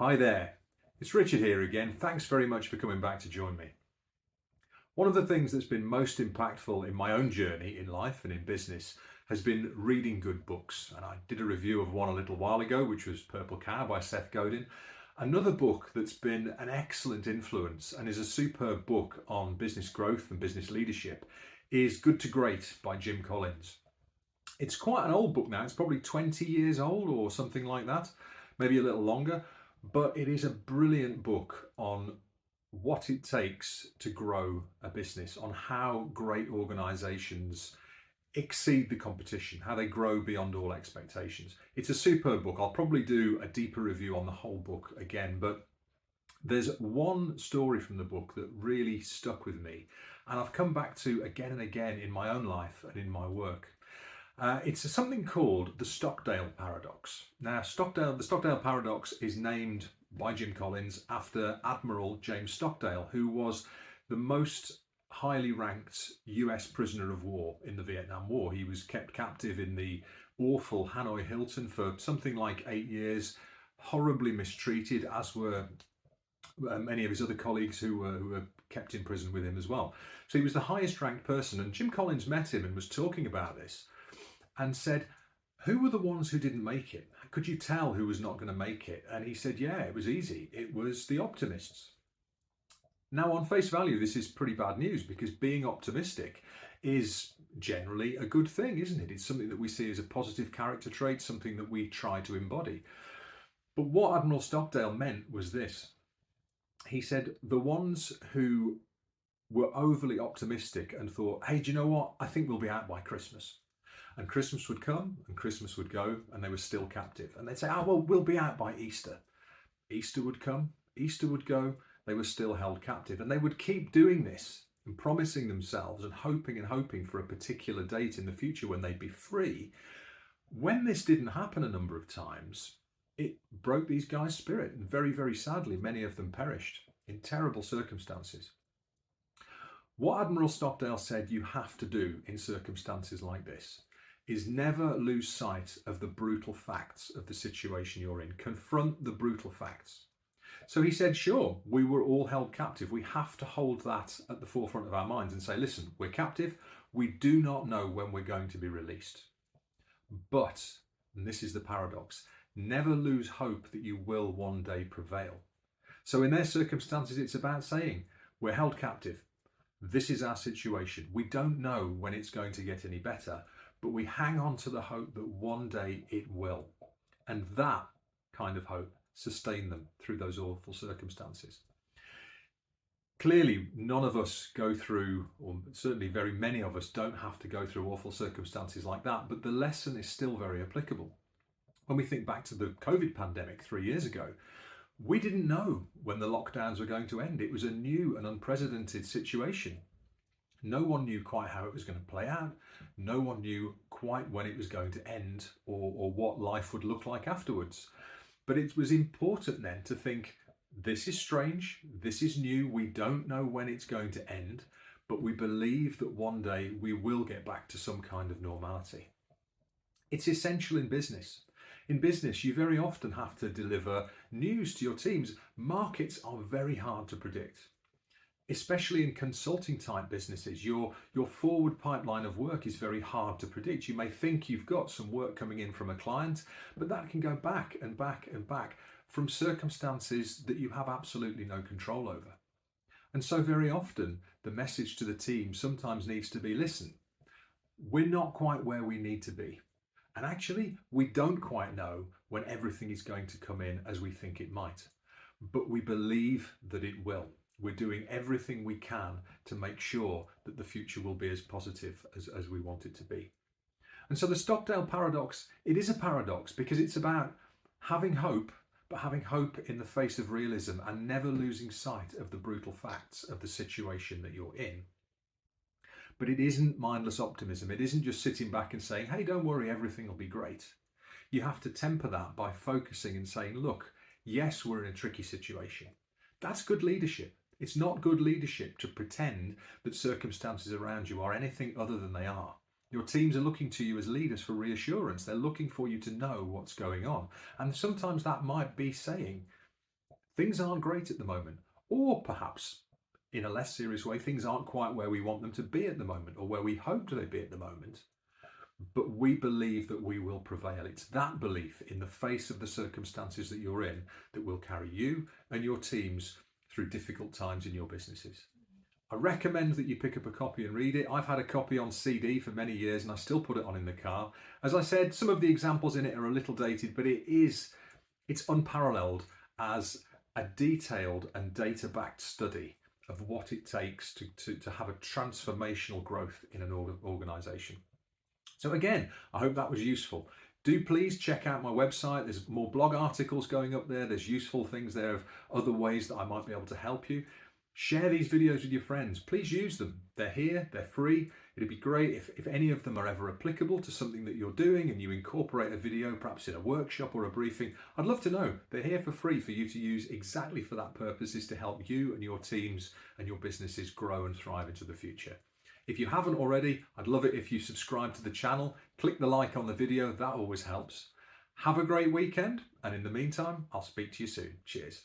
Hi there, it's Richard here again. Thanks very much for coming back to join me. One of the things that's been most impactful in my own journey in life and in business has been reading good books. And I did a review of one a little while ago, which was Purple Cow by Seth Godin. Another book that's been an excellent influence and is a superb book on business growth and business leadership is Good to Great by Jim Collins. It's quite an old book now. It's probably 20 years old or something like that, maybe a little longer. But it is a brilliant book on what it takes to grow a business, on how great organizations exceed the competition, how they grow beyond all expectations. It's a superb book. I'll probably do a deeper review on the whole book again, but there's one story from the book that really stuck with me, and I've come back to again and again in my own life and in my work. It's something called the Stockdale Paradox. Now, the Stockdale Paradox is named by Jim Collins after Admiral James Stockdale, who was the most highly ranked US prisoner of war in the Vietnam War. He was kept captive in the awful Hanoi Hilton for something like 8 years, horribly mistreated, as were many of his other colleagues who were kept in prison with him as well. So he was the highest ranked person, and Jim Collins met him and was talking about this and said, who were the ones who didn't make it? Could you tell who was not going to make it? And he said, yeah, it was easy. It was the optimists. Now, on face value, this is pretty bad news because being optimistic is generally a good thing, isn't it? It's something that we see as a positive character trait, something that we try to embody. But what Admiral Stockdale meant was this. He said, the ones who were overly optimistic and thought, hey, do you know what? I think we'll be out by Christmas. And Christmas would come and Christmas would go and they were still captive. And they'd say, oh, well, we'll be out by Easter. Easter would come, Easter would go, they were still held captive. And they would keep doing this and promising themselves and hoping for a particular date in the future when they'd be free. When this didn't happen a number of times, it broke these guys' spirit. And very, very sadly, many of them perished in terrible circumstances. What Admiral Stockdale said you have to do in circumstances like this is never lose sight of the brutal facts of the situation you're in. Confront the brutal facts. So he said, sure, we were all held captive. We have to hold that at the forefront of our minds and say, listen, we're captive. We do not know when we're going to be released. But, and this is the paradox, never lose hope that you will one day prevail. So in their circumstances, it's about saying, we're held captive. This is our situation. We don't know when it's going to get any better, but we hang on to the hope that one day it will. And that kind of hope sustained them through those awful circumstances. Clearly, none of us go through, or certainly very many of us don't have to go through awful circumstances like that, but the lesson is still very applicable. When we think back to the COVID pandemic 3 years ago, we didn't know when the lockdowns were going to end. It was a new and unprecedented situation. No one knew quite how it was going to play out. No one knew quite when it was going to end or what life would look like afterwards. But it was important then to think, this is strange, this is new, we don't know when it's going to end, but we believe that one day we will get back to some kind of normality. It's essential in business. In business, you very often have to deliver news to your teams. Markets are very hard to predict, especially in consulting type businesses. Your forward pipeline of work is very hard to predict. You may think you've got some work coming in from a client, but that can go back and back and back from circumstances that you have absolutely no control over. And so very often the message to the team sometimes needs to be, listen, we're not quite where we need to be. And actually, we don't quite know when everything is going to come in as we think it might, but we believe that it will. We're doing everything we can to make sure that the future will be as positive as we want it to be. And so the Stockdale Paradox, it is a paradox because it's about having hope, but having hope in the face of realism and never losing sight of the brutal facts of the situation that you're in. But it isn't mindless optimism. It isn't just sitting back and saying, hey, don't worry, everything will be great. You have to temper that by focusing and saying, look, yes, we're in a tricky situation. That's good leadership. It's not good leadership to pretend that circumstances around you are anything other than they are. Your teams are looking to you as leaders for reassurance. They're looking for you to know what's going on. And sometimes that might be saying, things aren't great at the moment, or perhaps in a less serious way, things aren't quite where we want them to be at the moment or where we hoped they'd be at the moment. But we believe that we will prevail. It's that belief in the face of the circumstances that you're in that will carry you and your teams through difficult times in your businesses. I recommend that you pick up a copy and read it. I've had a copy on CD for many years and I still put it on in the car. As I said, some of the examples in it are a little dated, but it's unparalleled as a detailed and data-backed study of what it takes to have a transformational growth in an organization. So again, I hope that was useful. Do please check out my website. There's more blog articles going up there. There's useful things there of other ways that I might be able to help you. Share these videos with your friends. Please use them. They're here, they're free. It'd be great if any of them are ever applicable to something that you're doing and you incorporate a video, perhaps in a workshop or a briefing. I'd love to know. They're here for free for you to use exactly for that purpose, is to help you and your teams and your businesses grow and thrive into the future. If you haven't already, I'd love it if you subscribe to the channel, click the like on the video, that always helps. Have a great weekend, and in the meantime, I'll speak to you soon. Cheers.